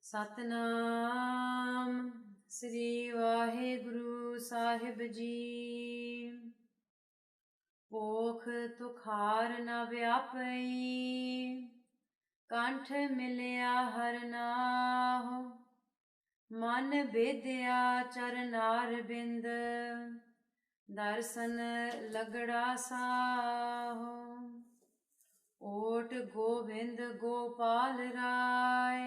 सतनाम श्री वाहिगुरु साहिब जी। पोख तुखार न व्यापई, कंठ मिलिया हर नाहु। मन बेदया चरनार बिंद, दर्शन लगड़ा साहो। ओट गोविंद गोपाल राय,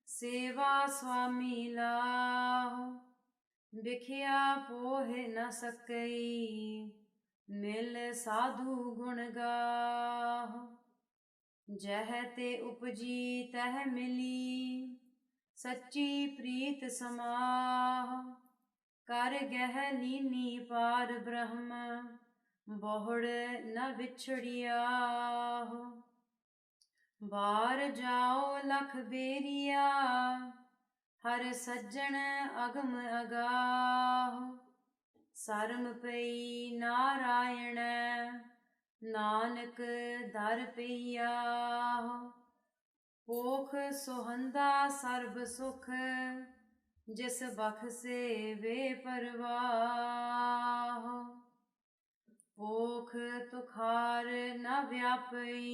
सेवा स्वामी लाहो। बिखिया पोहे न सकई, मिल साधु गुण गाहो। जह ते उपजी तह मिली, सच्ची प्रीत समाहो। कर गह लीनी पार ब्रह्म, बहुड़ न बिछड़ियाहो। बार जाओ लख बेरिया, हर सज्जन अगम अगाहो। सरम पई नारायण, नानक दर पइयाहो। पोख सोहंदा सर्ब सुख, जिस बख्शे वे परवाहो। पोख तुखार न व्यापई।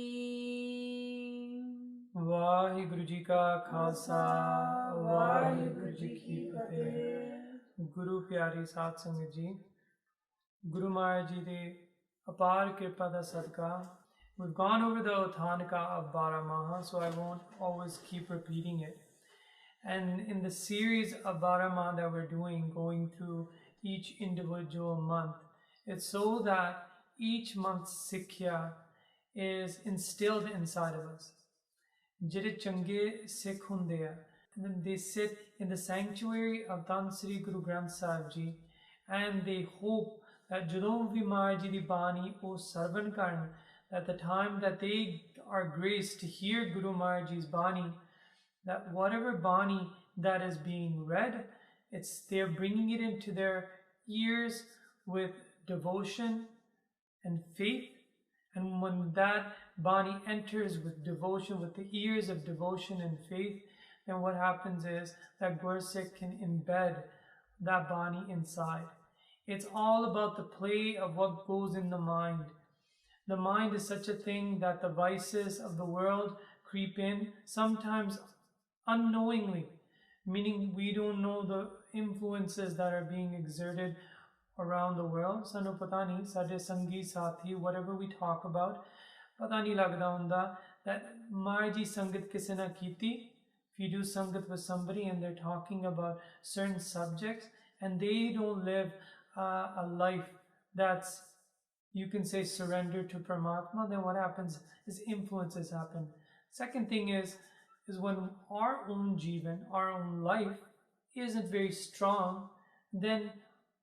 वाहिगुरु जी का खालसा वाहिगुरु जी की फतेह। गुरु प्यारी साध संगत जी, गुरु महाराज जी ਦੇ ਅਪਾਰ ਕਿਰਪਾ ਦਾ ਸਦਕਾ we've gone over the Uthanika of Baramaha, so I won't always keep repeating it. And in the series of Baramaha that we're doing, going through each individual month, it's so that each month's Sikhya is instilled inside of us. ਜਿਹੜੇ ਚੰਗੇ ਸਿੱਖ ਹੁੰਦੇ ਆ, and then they sit in the sanctuary of Dhan Sri Guru Granth Sahib Ji, and they hope that ਜਦੋਂ ਵੀ ਮਾਂ ਜੀ ਦੀ ਬਾਣੀ ਉਹ ਸਰਵਣ ਕਰਨ, at the time that they are graced to hear Guru Maharaj Ji's Bani, that whatever Bani that is being read, they're bringing it into their ears with devotion and faith. And when that Bani enters with devotion, with the ears of devotion and faith, then what happens is that Gursikh can embed that Bani inside. It's all about the play of what goes in the mind. The mind is such a thing that the vices of the world creep in, sometimes unknowingly, meaning we don't know the influences that are being exerted around the world. Sanu pata nahi, sade sangi sathi, whatever we talk about, pata nahi lagda hunda that Maharji sangat kise na kiti. If you do sangat with somebody and they're talking about certain subjects and they don't live a life that's, you can say, surrender to Paramatma, then what happens is influences happen. Second thing is when our own jivan, our own life isn't very strong, then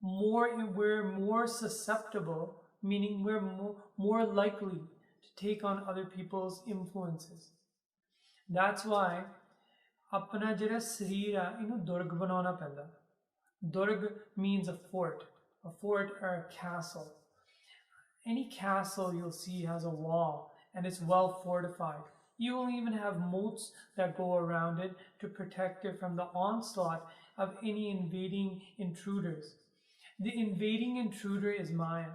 we're more susceptible, meaning we're more likely to take on other people's influences. That's why apna jehda sareer hai inu durg banauna penda. Durg means a fort or a castle. Any castle you'll see has a wall and it's well fortified. You will even have moats that go around it to protect it from the onslaught of any invading intruders. The invading intruder is Maya.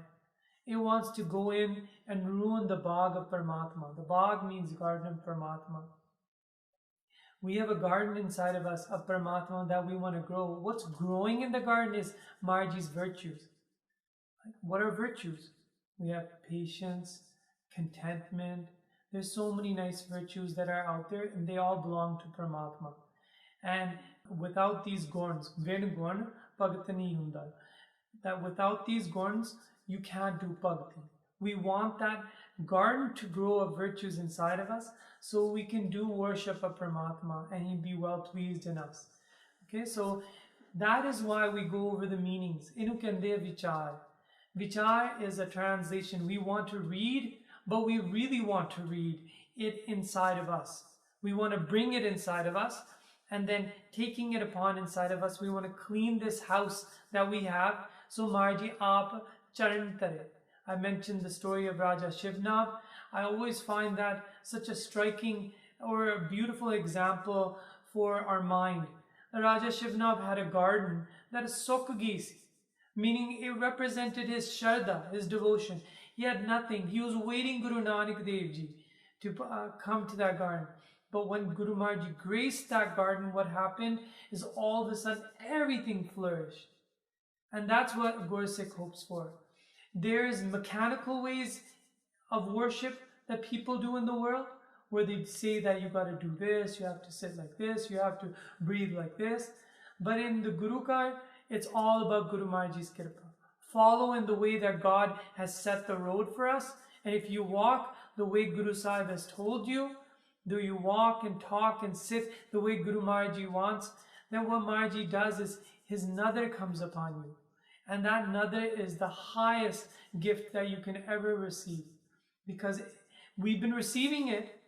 It wants to go in and ruin the Bagh of Paramatma. The Bagh means garden of Paramatma. We have a garden inside of us of Paramatma that we want to grow. What's growing in the garden is Maharji's virtues. What are virtues? We have patience, contentment. There's so many nice virtues that are out there and they all belong to Paramatma. And without these gurns, vin gun bhagati nahi hunda. That without these gurns, you can't do bhakti. We want that garden to grow of virtues inside of us so we can do worship of Paramatma and He be well pleased in us. Okay, so that is why we go over the meanings. Inu kende vichar. Vichar is a translation. We want to read, but we really want to read it inside of us. We want to bring it inside of us, and then taking it upon inside of us, we want to clean this house that we have. So Maharji aap charan tare. I mentioned the story of Raja Shivnab. I always find that such a striking or a beautiful example for our mind. Raja Shivnab had a garden that is Sokagisi, meaning it represented his Shraddha, his devotion. He had nothing. He was waiting Guru Nanak Dev Ji to come to that garden. But when Guru Maharaj Ji graced that garden, what happened is all of a sudden everything flourished. And that's what Gursikh hopes for. There's mechanical ways of worship that people do in the world, where they say that you got to do this, you have to sit like this, you have to breathe like this. But in the Guru Kar, it's all about Guru Maharaj Ji's Kripa. Follow in the way that God has set the road for us. And if you walk the way Guru Sahib has told you, do you walk and talk and sit the way Guru Maharaj Ji wants, then what Maharaj Ji does is his nadar comes upon you. And that nadar is the highest gift that you can ever receive. Because we've been receiving it,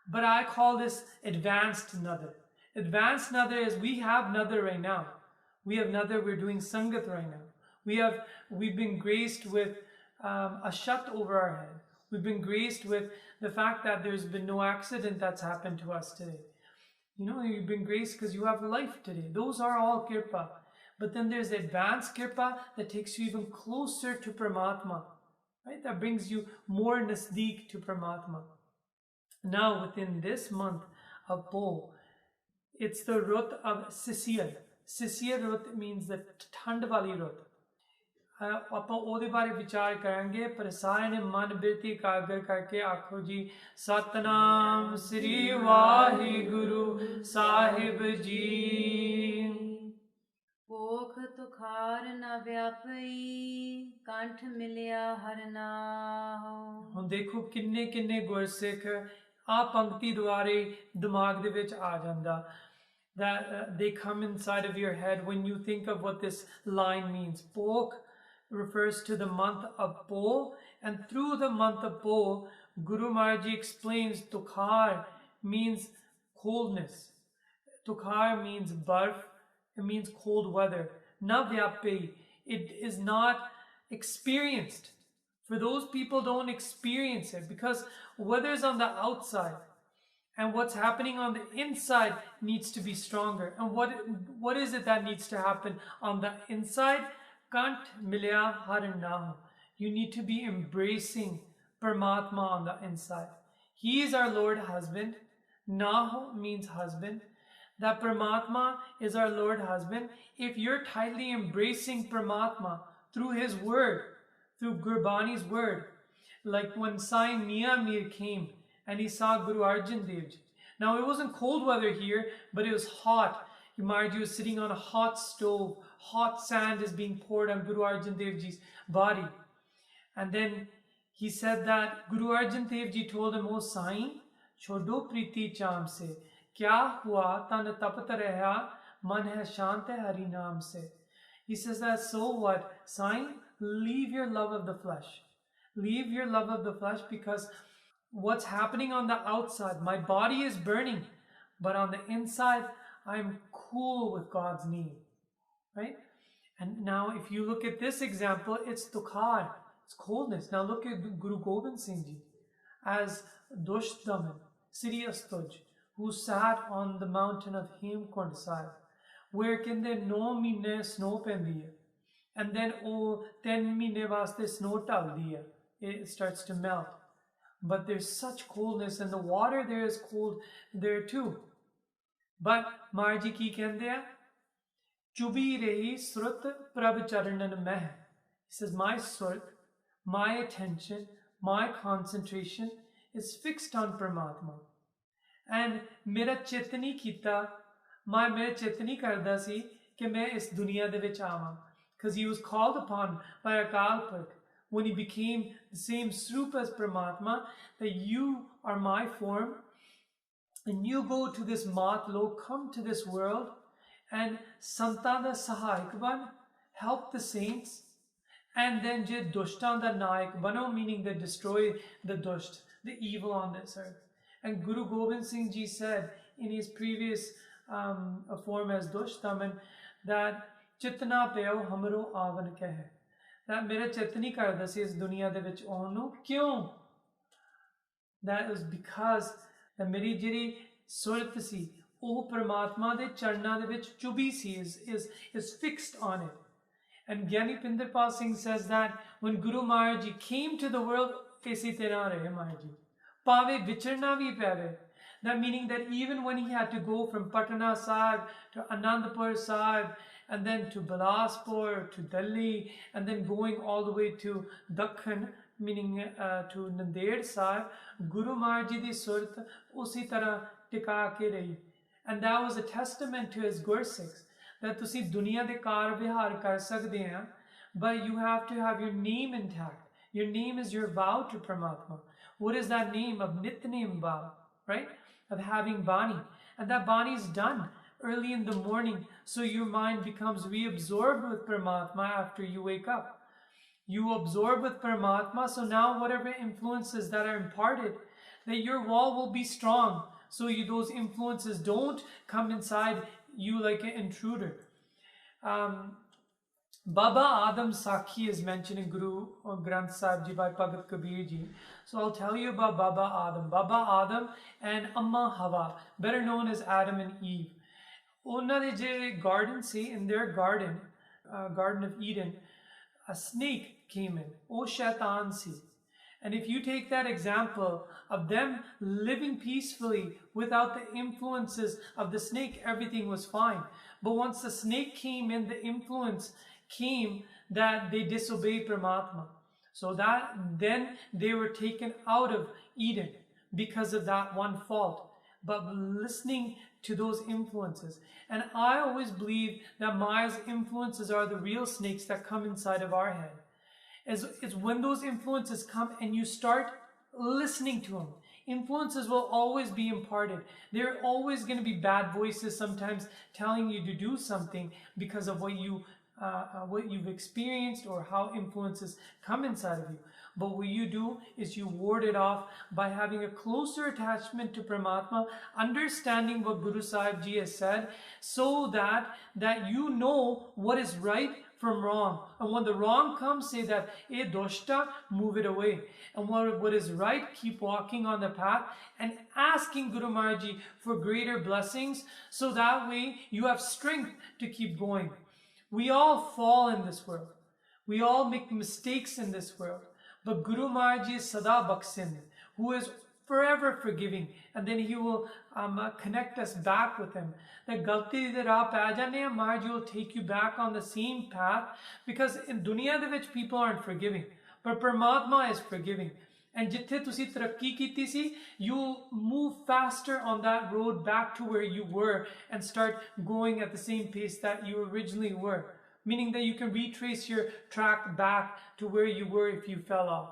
but I call this advanced nadar. Advanced nadar is we have nadar right now. We have nadar, we're doing sangat right now. We've been graced with a shat over our head. We've been graced with the fact that there's been no accident that's happened to us today. You know, you've been graced because you have life today. Those are all kirpa. But then there's advanced kirpa that takes you even closer to Paramatma. Right? That brings you more nasdeek to Paramatma. Now, within this month of Po, it's the Rut of Sisir. Sisir Rut means the Thand wali Rut. ਆਪਾਂ ਉਹਦੇ ਬਾਰੇ ਵਿਚਾਰ ਕਰਾਂਗੇ ਪਰ ਸਾਰਿਆਂ ਨੇ ਮਨ ਬਿਰਤੀ ਕਾਗਰ ਕਰਕੇ ਆਖੋ ਜੀ ਸਤਨਾਮ ਸ੍ਰੀ ਵਾਹਿਗੁਰੂ ਸਾਹਿਬ ਜੀ ਪੋਖ ਤੁਖਾਰ ਨਾ ਵਿਆਪਈ ਕੰਠ ਮਿਲਿਆ ਹਰ ਨਾਮ ਹੁਣ ਦੇਖੋ ਕਿੰਨੇ ਕਿੰਨੇ ਗੁਰਸਿੱਖ ਆ ਪੰਕਤੀ ਦੁਆਰੇ ਦਿਮਾਗ ਦੇ ਵਿੱਚ ਆ ਜਾਂਦਾ that they come inside of your head when you think of what this line means. Pokh refers to the month of Po, and through the month of Po, Guru Maharaj Ji explains Tukhar means coldness. Tukhar means barf, it means cold weather. Navyapi, it is not experienced. For those people don't experience it because weather is on the outside. And what's happening on the inside needs to be stronger. And what is it that needs to happen on the inside? Kant milya har naho. You need to be embracing Paramatma on the inside. He is our Lord husband. Naho means husband. That Paramatma is our Lord husband. If you're tightly embracing Paramatma through his word, through Gurbani's word, like when Sai Mia Mir came, and he saw Guru Arjan Dev Ji. Now it wasn't cold weather here, but it was hot. Maharaj Ji was sitting on a hot stove. Hot sand is being poured on Guru Arjan Dev Ji's body. And then he said that Guru Arjan Dev Ji told him, "Oh Sai, chodo priti cham se, kya hua tan tapat reha, man hai shant hai hari naam se." He says that, so what? Sai, leave your love of the flesh. Leave your love of the flesh because what's happening on the outside, my body is burning, but on the inside, I'm cool with God's name, right? And now if you look at this example, it's Tukhar, it's coldness. Now look at Guru Gobind Singh Ji as Dushdaman, Sri Astuj, who sat on the mountain of Hemkund Sahib, where kende 9 mahine snow pendi hai, and then 3 mahine vaste snow taldi hai, it starts to melt. But there's such coldness and the water there is cold there too. But Maharaj Ji ki kende hai? Chubi rehi srut prabh charanan meh. He says, my srut, my attention, my concentration is fixed on Paramatma. And mera chetni kita, mera chetni karda si ke main is duniya de vich aavan. Because he was called upon by Akal Purkh when he became the same Srup as Paramatma, that you are my form, and you go to this Mat Lok, come to this world, and Santanda Sahaik ban, help the saints, and then Je Dushtanda Naik bano, meaning they destroy the Dusht, the evil on this earth. And Guru Gobind Singh Ji said in his previous form as Dushtaman that Chitna Peo Hamaro Avan Kehe. That mera chetni karda si is duniya de vich aun nu kyun? That was because the meri jiri surat si ਉਹ ਪ੍ਰਮਾਤਮਾ ਦੇ ਚਰਨਾਂ ਦੇ ਵਿੱਚ ਚੁਭੀ ਸੀ, is fixed on it. And Gyani Pindarpal Singh says that when Guru Maharaj Ji came to the world, ਇਸੇ ਤਰ੍ਹਾਂ ਰਹੇ Maharaj Ji, ਭਾਵੇਂ ਵਿਚਰਨਾ ਵੀ ਪਵੇ. That meaning that even when he had to go from Patna Sahib to Anandpur Sahib, and then to Bilaspur, to Delhi, and then going all the way to Dakhan, meaning to Nanded Sahib, Guru Maharaj Ji di surat usi tarah tika ke rahi. And that was a testament to his Gursikhs, that ਤੁਸੀਂ ਦੁਨੀਆ ਦੇ ਕਾਰ ਵਿਹਾਰ ਕਰ ਸਕਦੇ ਆ, but you have to have your name intact. Your name is your vow to Paramatma. What is that name? Of Nitnem vow, right? Of having Bani. And that Bani is done early in the morning, so your mind becomes reabsorbed with Paramatma after you wake up. You absorb with Paramatma, so now whatever influences that are imparted, that your wall will be strong, so those influences don't come inside you like an intruder. Baba Adam Sakhi is mentioned in Guru Granth Sahib Ji by Bhagat Kabir Ji. So I'll tell you about Baba Adam. Baba Adam and Amma Hawa, better known as Adam and Eve. ਉਹਨਾਂ ਦੇ ਜਿਹੜੇ garden C, in their garden, Garden of Eden, a snake came in. ਉਹ ਸ਼ੈਤਾਨ ਸੀ. And if you take that example of them living peacefully without the influences of the snake, everything was fine. But once the snake came in, the influence came that they disobeyed Paramatma. So that then they were taken out of Eden because of that one fault. But listening to those influences. And I always believe that Maya's influences are the real snakes that come inside of our head. It's when those influences come and you start listening to them. Influences will always be imparted. There are always going to be bad voices sometimes telling you to do something because of what you've experienced or how influences come inside of you. But what you do is you ward it off by having a closer attachment to Paramatma, understanding what Guru Sahib Ji has said, so that you know what is right from wrong. And when the wrong comes, say that, "Eh doshta," move it away. And what is right, keep walking on the path and asking Guru Maharaj Ji for greater blessings, so that way you have strength to keep going. We all fall in this world. We all make mistakes in this world. But Guru Maharaj Ji is Sada Baksin, who is forever forgiving, and then he will connect us back with him. That galti de raah pa jane, Maharaj Ji will take you back on the same path, because in dunya de vich people aren't forgiving, but Paramatma is forgiving. And jithe tusi tarakki kiti si, you move faster on that road back to where you were and start going at the same pace that you originally were. Meaning that you can retrace your track back to where you were if you fell off.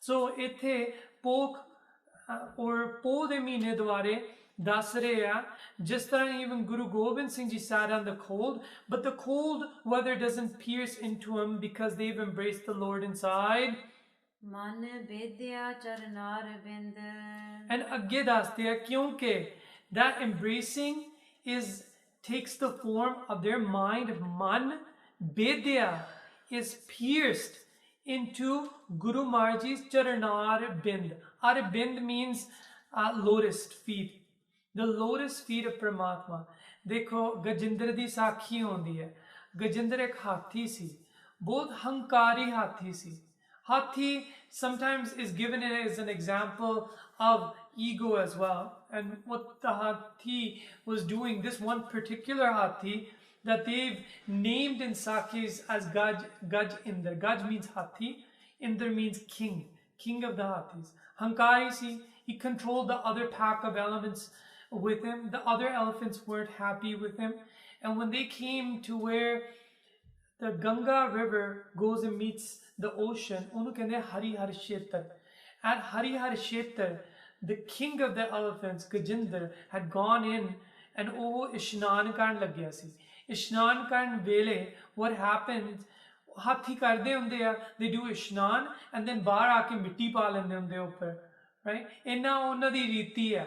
So ithe pok or po de meene dware das rahe hai, jis tarah even Guru Gobind Singh Ji sat on the cold, but the cold weather doesn't pierce into them because they've embraced the Lord inside. Man bedya charnar bind. And agge daste hai, kyunke that embracing takes the form of their mind. Man Bedya is pierced into Guru Maharaj Ji's Charanar Bind. Ar Bind means lotus feet. The lotus feet of Paramatma. Dekho, Gajendra di Sakhi hondi hai. Gajendra ek hathi si. Both hankari hathi si. Hathi sometimes is given as an example of ego as well. And what the hathi was doing, this one particular hathi, that they've named in Sakhis as Gaj Indra. Gaj means Hathi, Indra means king, king of the Hathis. Hankari, see, he controlled the other pack of elements with him. The other elephants weren't happy with him. And when they came to where the Ganga river goes and meets the ocean, onu kehne Hari Har Kshetar. At Hari Har Kshetar, the king of the elephants, Gajendra, had gone in and ishnan karan lagya si. Ishnan karan vele, what happens, hathi karde hunde ya, they do ishnan and then bahar aake mitti pa lende hunde upar, right? Inna onna di riti hai.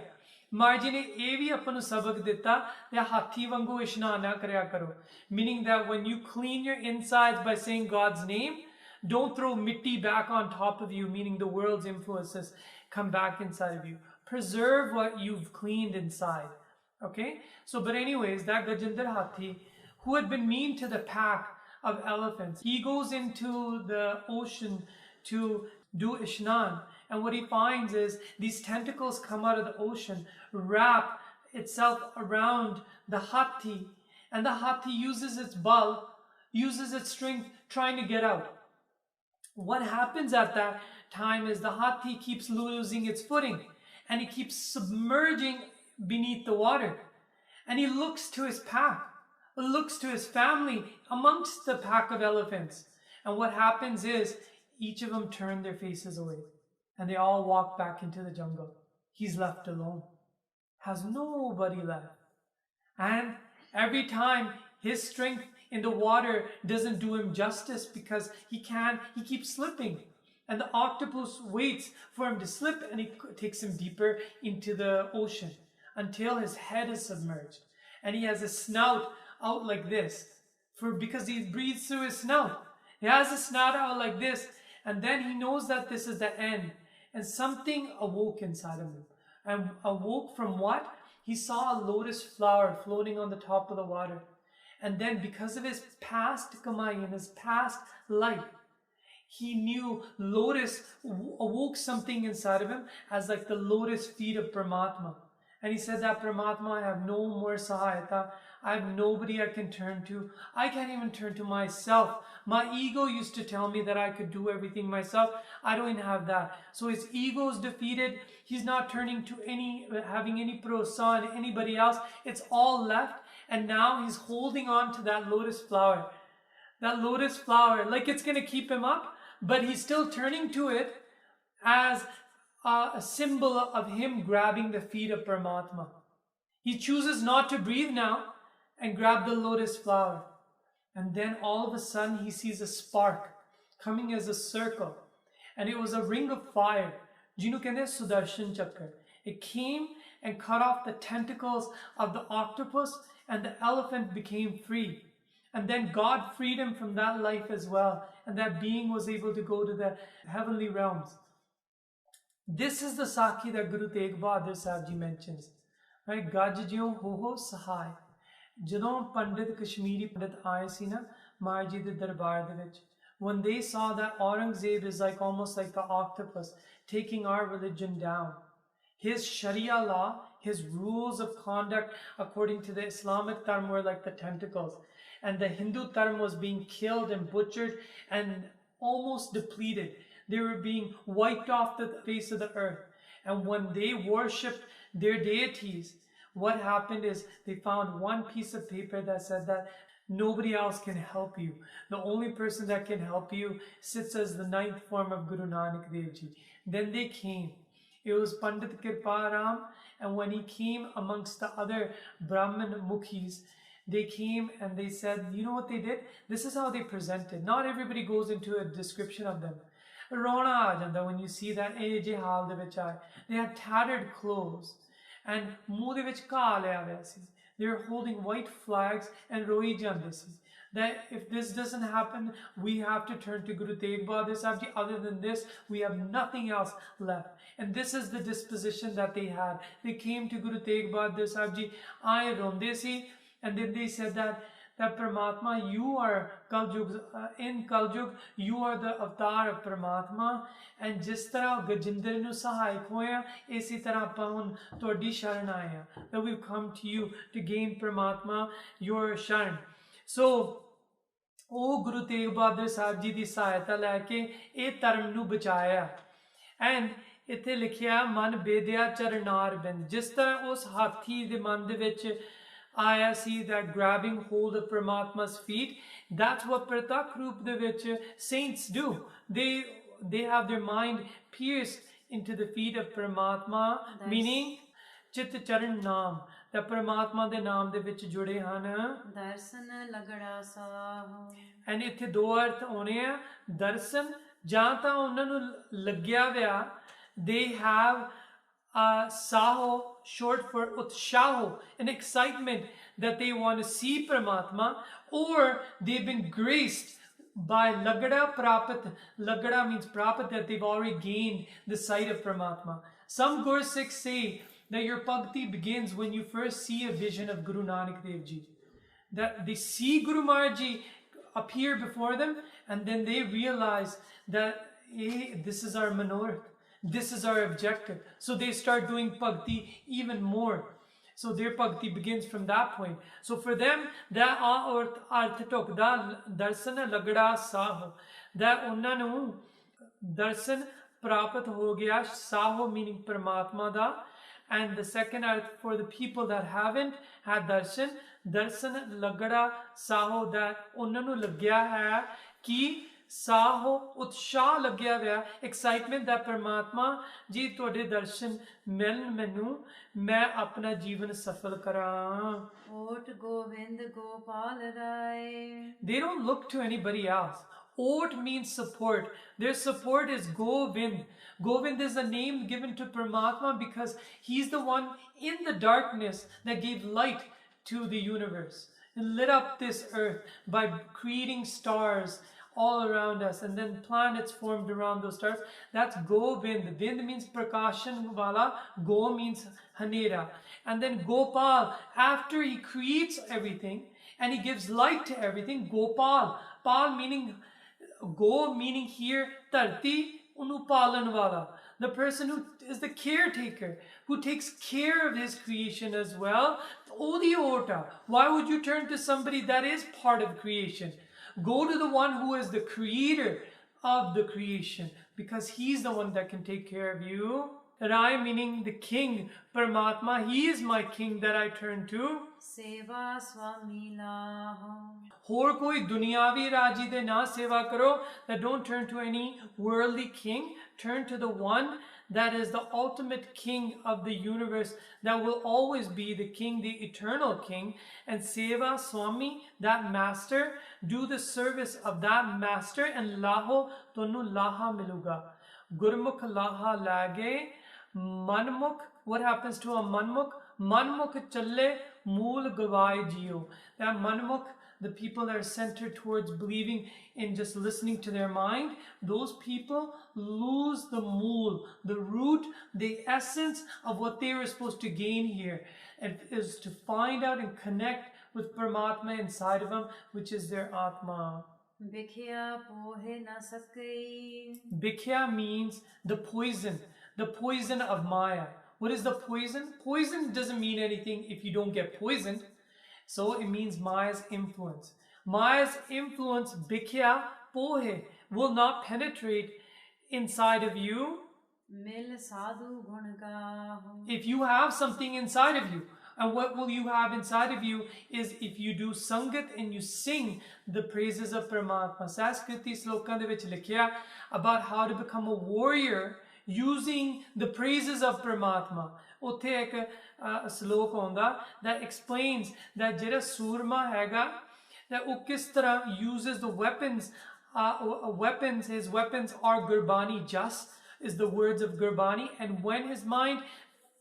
Maharaj Ji ne ਇਹ ਵੀ ਆਪਾਂ ਨੂੰ ਸਬਕ ਦਿੱਤਾ ਕਿ ਹਾਥੀ ਵਾਂਗੂ ਇਸ਼ਨਾਨ ਨਾ ਕਰਿਆ ਕਰੋ, meaning that when you clean your insides by saying God's name, don't throw mitti back on top of you, meaning the world's influences come back inside of you. Preserve what you've cleaned inside, Okay, so but anyways, that Gajinder Hathi, who had been mean to the pack of elephants, he goes into the ocean to do Ishnan, and what he finds is these tentacles come out of the ocean, wrap itself around the Hathi, and the Hathi uses its bal, uses its strength trying to get out. What happens at that time is the Hathi keeps losing its footing, and he keeps submerging beneath the water. And he looks to his pack, looks to his family amongst the pack of elephants. And what happens is each of them turn their faces away and they all walk back into the jungle. He's left alone, has nobody left. And every time his strength in the water doesn't do him justice because he keeps slipping. And the octopus waits for him to slip and he takes him deeper into the ocean until his head is submerged. And he has a snout out like this because he breathes through his snout. He has a snout out like this, and then he knows that this is the end. And something awoke inside of him. And awoke from what? He saw a lotus flower floating on the top of the water. And then because of his past kamai and his past life, he knew lotus awoke something inside of him as like the lotus feet of Paramatma. And he said that Paramatma, I have no more sahayata. I have nobody I can turn to. I can't even turn to myself. My ego used to tell me that I could do everything myself. I don't even have that. So his ego is defeated. He's not turning to having any prosa on anybody else. It's all left. And now he's holding on to that lotus flower. That lotus flower, like it's going to keep him up, but he's still turning to it as a symbol of him grabbing the feet of Paramatma. He chooses not to breathe now and grab the lotus flower. And then all of a sudden he sees a spark coming as a circle. And it was a ring of fire. Jinu kehde Sudarshan Chakra. It came and cut off the tentacles of the octopus, and the elephant became free. And then God freed him from that life as well. And that being was able to go to the heavenly realms. This is the Sakhi that Guru Tegh Bahadur Sahib Ji mentions. Right? Gaj jyo ho sahai. Jadon Pandit Kashmiri Pandit aaye si na Maya Ji de darbar de vich, when they saw that Aurangzeb is like almost like the octopus taking our religion down, his Sharia law, his rules of conduct according to the Islamic term were like the tentacles, and the Hindu term was being killed and butchered and almost depleted. They were being wiped off the face of the earth. And when they worshipped their deities, what happened is they found one piece of paper that said that nobody else can help you. The only person that can help you sits as the ninth form of Guru Nanak Dev Ji. Then they came. It was Pandit Kirparam, and when he came amongst the other Brahmin Mukhis, they came and they said, you know what they did? This is how they presented. Not everybody goes into a description of them. Rona aa janda when you see that they had tattered clothes and mੂੰਹ ਦੇ ਵਿੱਚ ਘਾਹ ਲਿਆ ਹੋਇਆ ਸੀ. They were holding white flags and ਰੋਈ ਜਾਂਦੇ ਸੀ that if this doesn't happen, we have to turn to Guru Tegh Bahadur Sahib Ji. Other than this, we have nothing else left. And this is the disposition that they had. They came to Guru Tegh Bahadur Sahib Ji, aaye ronde si, and then they said that Paramatma, you are Kaljug, in Kaljug, you are the avatar of Paramatma, and jis tarah Gajinder nu sahayak hoya, isi tarah apan hun todi sharan aaya, that we've come to you to gain Paramatma, your sharan. So, ਉਹ ਗੁਰੂ ਤੇਗ ਬਹਾਦਰ ਸਾਹਿਬ ਜੀ ਦੀ ਸਹਾਇਤਾ ਲੈ ਕੇ ਇਹ ਧਰਮ ਨੂੰ ਬਚਾਇਆ. And ਇੱਥੇ ਲਿਖਿਆ ਮਨ ਬੇਦਿਆ ਚਰਨਾਰ ਬਿੰਦ, ਜਿਸ ਤਰ੍ਹਾਂ ਉਸ ਹਾਥੀ ਦੇ ਮਨ ਦੇ ਵਿੱਚ ਆਇਆ ਸੀ that grabbing hold of Paramatma's feet, that's what ਪ੍ਰਤੱਖ ਰੂਪ ਦੇ ਵਿੱਚ saints do. They have their mind pierced into the feet of Paramatma, meaning ਚਿਤ ਚਰਨ ਨਾਮ, ਤਾਂ ਪਰਮਾਤਮਾ ਦੇ ਨਾਮ ਦੇ ਵਿੱਚ ਜੁੜੇ ਹਨ. ਦਰਸ਼ਨ ਲਗੜਾ ਸਾਹੋ. ਐਂਡ ਇੱਥੇ ਦੋ ਅਰਥ ਆਉਣੇ ਆ. ਦਰਸ਼ਨ ਜਾਂ ਤਾਂ ਉਹਨਾਂ ਨੂੰ ਲੱਗਿਆ ਵਿਆ, they have saho, short for utshaho, an excitement that they want to see Paramatma, or they've been graced by lagada prapat. Lagada means prapat, that they've already gained the sight of Paramatma. Some Gursikhs say that your bhakti begins when you first see a vision of Guru Nanak Dev Ji. That they see Guru Maharaj Ji appear before them, and then they realize that, hey, this is our manorath, this is our objective. So they start doing bhakti even more. So their bhakti begins from that point. So for them, that arthatok, that darsana lagda saho, that ਉਹਨਾਂ ਨੂੰ darshan prapat ho gaya, saho meaning Paramatma da. And the second arth for the people that haven't had darshan lagda saho, that ਉਹਨਾਂ ਨੂੰ ਲੱਗਿਆ ਹੈ ਕਿ ਸਾਹੋ ਉਤਸ਼ਾਹ ਲੱਗਿਆ ਹੋਇਆ, excitement that Paramatma ਜੀ ਤੁਹਾਡੇ ਦਰਸ਼ਨ ਮਿਲਣ ਮੈਨੂੰ, ਮੈਂ ਆਪਣਾ ਜੀਵਨ ਸਫਲ ਕਰਾਂ. ਓਟ ਗੋਵਿੰਦ ਗੋਪਾਲ ਰਾਏ. They don't look to anybody else. Ot means support. Their support is Govind. Govind is a name given to Paramatma because he's the one in the darkness that gave light to the universe and lit up this earth by creating stars all around us, and then planets formed around those stars. That's Govind. Vind means Prakashan Wala, Go means Hanera. And then Gopal, after he creates everything and he gives light to everything, Gopal. Pal meaning, Go meaning here, Tarti Unupalan Wala. The person who is the caretaker, who takes care of his creation as well. Odi Ota. Why would you turn to somebody that is part of creation? Go to the one who is the creator of the creation, because he's the one that can take care of you. Rai meaning the king, Paramatma, he is my king that I turn to. Seva Swami Laho. Hor koi dunyavi raji de na seva karo, that don't turn to any worldly king, turn to the one that is the ultimate king of the universe, that will always be the king, the eternal king. And Seva Swami, that master, do the service of that master, and Laho tonu laha miluga. Gurmukh laha lage, manmukh, what happens to a manmukh? Manmukh challe mool gavai jio. That manmukh, the people that are centered towards believing in just listening to their mind, those people lose the mool, the root, the essence of what they were supposed to gain here. And is to find out and connect with Paramatma inside of them, which is their Atma. Bikhya pohe na sakai. Bikhya means the poison of Maya. What is the poison? Poison doesn't mean anything if you don't get poisoned. So it means Maya's influence. Maya's influence, Bikhya pohe, will not penetrate inside of you. Mil sadhu gun gaho. If you have something inside of you. And what will you have inside of you is if you do sangat and you sing the praises of Paramatma. Sanskriti slokan de vich likhya about how to become a warrior using the praises of Paramatma. Utthe ek slok honda that explains that jehda surma hega, that ਉਹ ਕਿਸ ਤਰ੍ਹਾਂ uses the weapons, his weapons are Gurbani, just is the words of Gurbani, and when his mind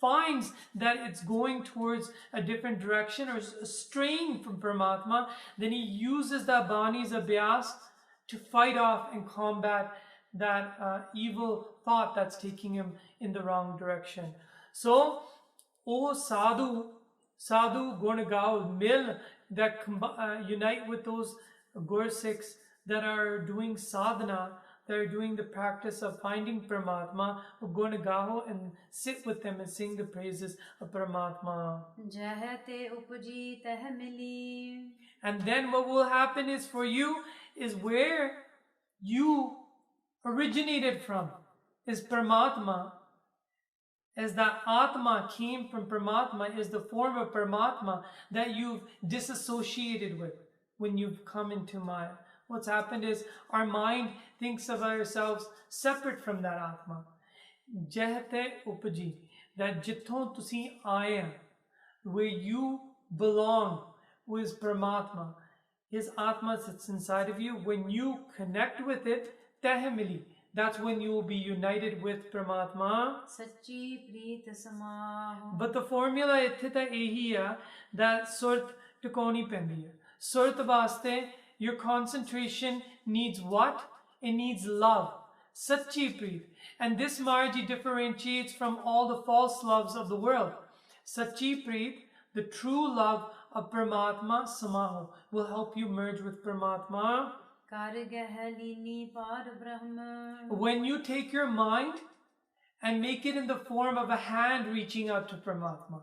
finds that it's going towards a different direction or straying from Paramatma, then he uses the Bani's abhyas to fight off and combat that evil thought that's taking him in the wrong direction. So, O sadhu gun gao, mil, that unite with those Gursikhs that are doing sadhana, that are doing the practice of finding Paramatma, gun gaho, and sit with them and sing the praises of Paramatma. Jahate upji teh mili. And then what will happen is for you is where you originated from is Paramatma. As that Atma came from Paramatma, is the form of Paramatma that you've disassociated with when you've come into Maya. What's happened is our mind thinks of ourselves separate from that Atma. Jahate upji, that jithon tusi aaye, where you belong with Paramatma. His Atma sits inside of you. When you connect with it, tehmili, that's when you will be united with Paramatma. Sachi preet samaho. But the formula ਇੱਥੇ ਤਾਂ ਇਹੀ ਆ that ਸੁਰਤ ਟਿਕਾਉਣੀ ਪੈਂਦੀ ਹੈ. ਸੁਰਤ ਵਾਸਤੇ your concentration needs what? It needs love. Sachi Preet. And this Maharaji differentiates from all the false loves of the world. Sachi Preet, the true love of Paramatma Samaho, will help you merge with Paramatma. ਕਰ ਗਹਿ ਲੀਨੀ ਪਾਰ ਬ੍ਰਹਮ When you take your mind and make it in the form of a hand reaching out to Paramatma.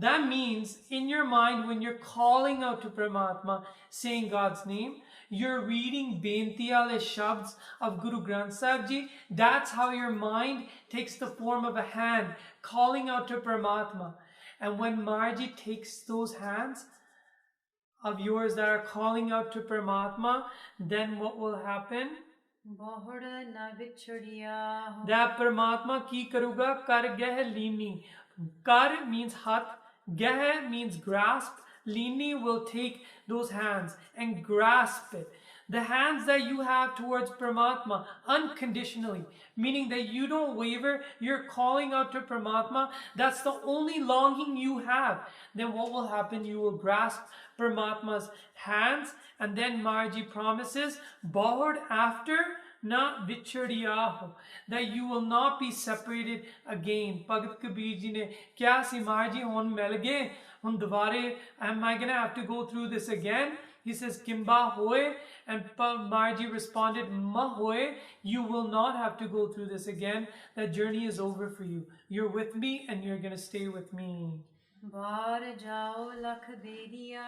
That means in your mind, when you're calling out to Paramatma, saying God's name, you're reading Benti wale Shabds of Guru Granth Sahib Ji. That's how your mind takes the form of a hand, calling out to Paramatma. And when Maharaji takes those hands of yours that are calling out to Paramatma, then what will happen? ਬਹੁੜ ਨਾ ਵਿਛੜਿਆ ਹੋ That Paramatma ki karuga kar geh leeni. Kar means hat, geh means grasp. Leeni will take those hands and grasp it. The hands that you have towards Paramatma unconditionally, meaning that you don't waver, you're calling out to Paramatma. That's the only longing you have. Then what will happen? You will grasp Paramatma's hands, and then Maharaji promises, Bahud after na vichadiyaho, that you will not be separated again. Bhagat Kabir ji ne kya si Maharaji hon mil gaye, hun dobare, am I gonna have to go through this again? He says, Kimba hoye, and Maharaji responded, Ma hoye, you will not have to go through this again. That journey is over for you. You're with me and you're going to stay with me. ਬਾਰ ਜਾਓ ਲਖ ਬੇਰੀਆ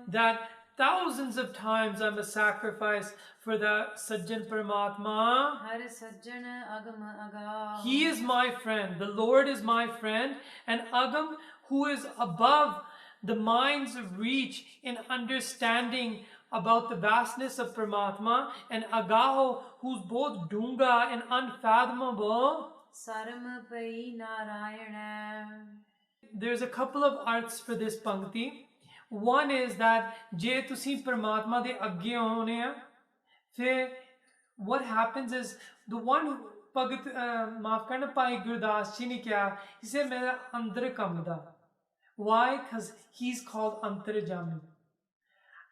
That thousands of times I'm a sacrifice for the Sajjan Paramatma. Har Sajjan Agam ਅਗਾ He is my friend. The Lord is my friend. And Agam, who is above the mind's reach in understanding about the vastness of Paramatma, and Agaho, who's both Dunga and unfathomable. ਸਰਮ ਪਈ Narayan There's a couple of arths for this Pankti. One is that je tusi Paramatma de agge hone a, fir what happens is the one who Bhagat maaf karna Bhai Gurdas ji ne kya, he said mera andar kamda. Why? Because he's called Antarjami.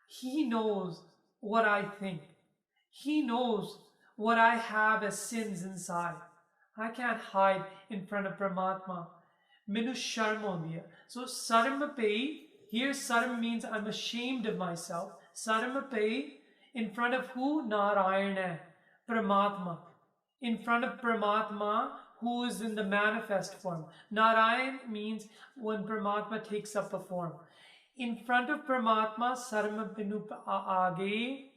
He knows what I think. He knows what I have as sins inside. I can't hide in front of Paramatma. Minu sharm hondi hai. So sarm pei, here sarm means I'm ashamed of myself. Sarm pei, in front of who? Narayana, Paramatma. In front of Paramatma, who is in the manifest form. Narayan means when Paramatma takes up a form. In front of Paramatma, sarma pinu aage.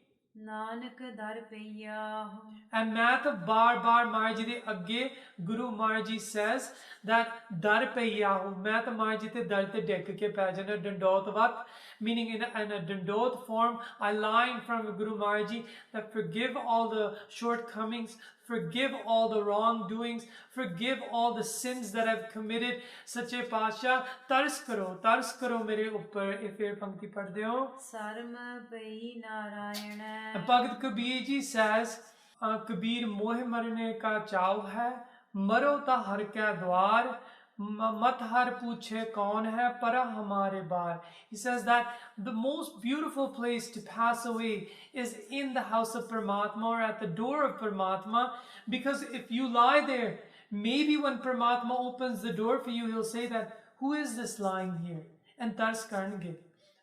Nanak ਦਰ ਪਈਆ ਹੋ And math bar Maharaji de agge, Guru Maharaji says that dar paiyahu, math Maharaji te dar te dek ke pajana dandot vat, meaning in a dandot form, I lie in front of Guru Maharaji that forgive all the shortcomings, forgive all the wrongdoings, forgive all the sins that I've committed. Sache Pasha, tars karo mere uppar. If you pankti padde ho. ਸਰਮ ਪਈ Narayan And Bhagat Kabir ji says, Kabir moh marne ka chav hai, maro ta har kya dwar, mat har puche kaun hai, para hamare bar. He says that the most beautiful place to pass away is in the house of Paramatma or at the door of Paramatma, because if you lie there, maybe when Paramatma opens the door for you, he'll say that, who is this lying here? And tars karnge.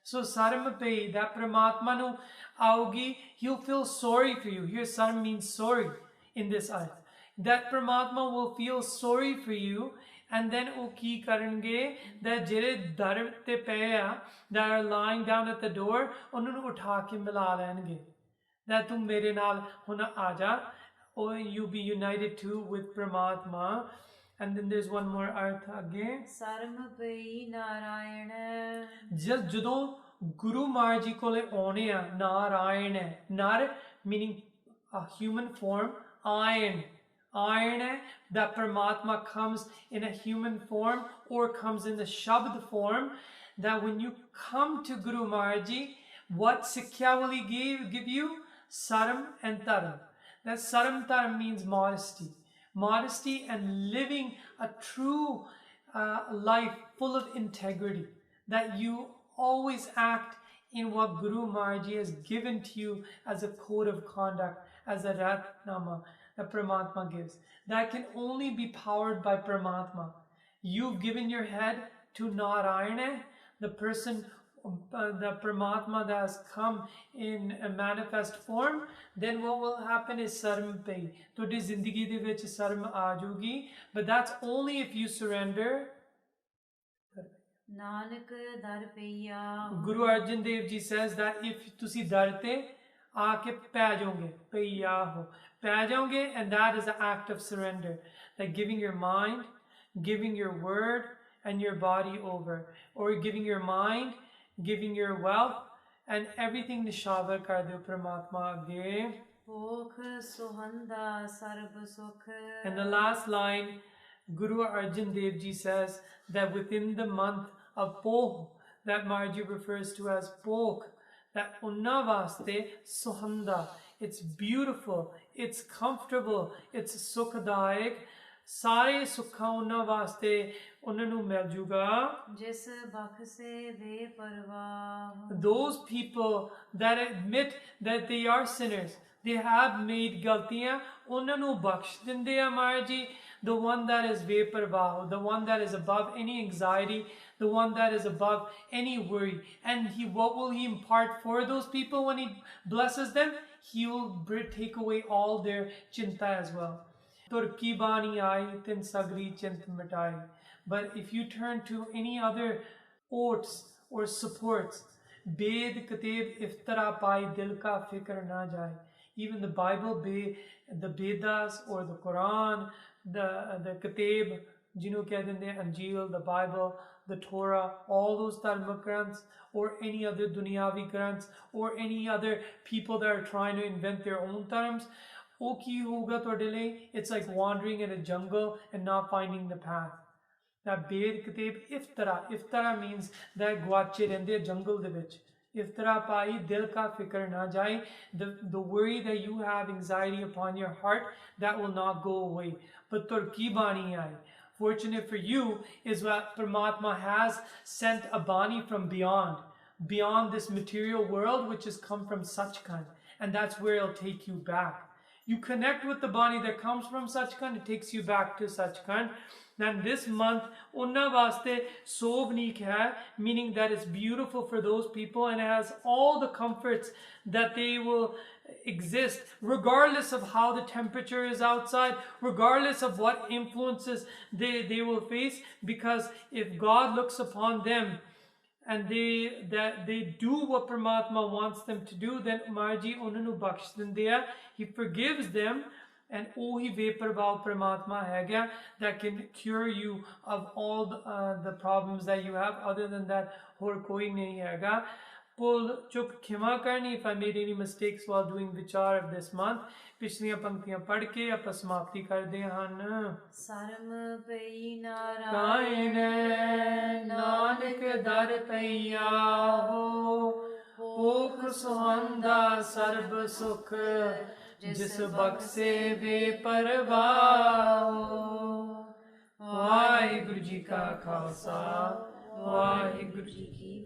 So sarm pei, that Paramatma nu aogi, he'll feel sorry for you. Here sarm means sorry in this ayat. That Paramatma will feel sorry for you, and then o ki karenge, that jere dar te peya, that are lying down at the door, onnu nu utha ke mila lenge. That tum mere naal hun aaja, or you be united too with Paramatma. And then there's one more artha again. ਸਰਮ ਪਈ ਨਾਰਾਇਣ ਜਦੋਂ Guru Maharaj ji kole aune a, Narayan hai. Nar meaning a human form, Ayan. Ayan hai, that Paramatma comes in a human form or comes in the Shabd form. That when you come to Guru Maharaj ji, what Sikhya will he give you? Saram and Taram. That Saram Taram means modesty. Modesty and living a true life full of integrity. That you always act in what Guru Maharaj ji has given to you as a code of conduct, as a Ratnama. that Paramatma gives, that can only be powered by Paramatma. You've given your head to Narayana, the person, the Paramatma that has come in a manifest form. Then what will happen is sarm pay. Todi zindagi de vich sarm aajugi, but that's only if you surrender. Nanak ਦਰ ਪਈਆ Guru Arjan Dev Ji says that if tusi dar te aake pੈ jaoge, paiya ho, pੈ jaoge, and that is an act of surrender, like giving your mind, giving your word and your body over, or giving your mind, giving your wealth and everything nishavar kar do Paramatma age. ਭੋਖ ਸੁਹੰਦਾ ਸਰਬ ਸੁਖ And the last line, Guru Arjan Dev Ji says that within the month of Poh, that Marji refers to as Pokh, that unna vaste suhanda, it's beautiful, it's comfortable, it's sukhdayak, ਸਾਰੇ ਸੁੱਖਾਂ ਉਹਨਾਂ ਵਾਸਤੇ ਉਹਨਾਂ ਨੂੰ ਮਿਲ ਜੂਗਾ ਜਿਸ ਬਖਸ਼ੇ ਬੇਪਰਵਾਹ those people that admit that they are sinners, they have made galtiyan, ਉਹਨਾਂ ਨੂੰ ਬਖਸ਼ ਦਿੰਦੇ ਆ Maharaj ji the one that is beparwah, the one that is above any anxiety, the one that is above any worry. And what will he impart for those people when he blesses them? He will take away all their chinta as well. Turki bani aayi tin sagri chint mitai. But if you turn to any other oaths or supports, Bed Kateb iftara pai dil ka fikr na jaye. Even the Bible, the Vedas or the Quran, the Kateb, jino keh dende Anjil, the Bible, the Torah, all those dharma granths or any other dunyavi granths or any other people that are trying to invent their own terms, oh ki hoga tode lai, it's like wandering in a jungle and not finding the path. That Bed Kateb iftara means that gwache rende jungle de vich. Iftara pai dil ka fikr na jaye, the worry that you have, anxiety upon your heart, that will not go away. But Turki bani aayi, fortunate for you is that Paramatma has sent a bani from beyond this material world, which has come from Sachkhand, and that's where it'll take you back. You connect with the bani that comes from Sachkhand, it takes you back to Sachkhand. And this month, unna vaste sobnik hai, meaning that it's beautiful for those people and it has all the comforts that they will exist regardless of how the temperature is outside, regardless of what influences they will face, because if God looks upon them and they do what Paramatma wants them to do, then Marji unanu baksh dindeya, he forgives them. And ohi beparwah Paramatma hai that can cure you of all the problems that you have. Other than that, hor koi nahi hai. Pul chuk khima karni if I made any mistakes while doing vichar of this month. Pichliyan panktiyan padh ke aapa samapti karde han. ਸਰਮ ਪਈ Kaine nanak dar paiya ho, pokh suhanda sarb sukh, जिस बख्शे बेपरवाह हो। वाहिगुरु जी का खालसा, वाहिगुरु जी की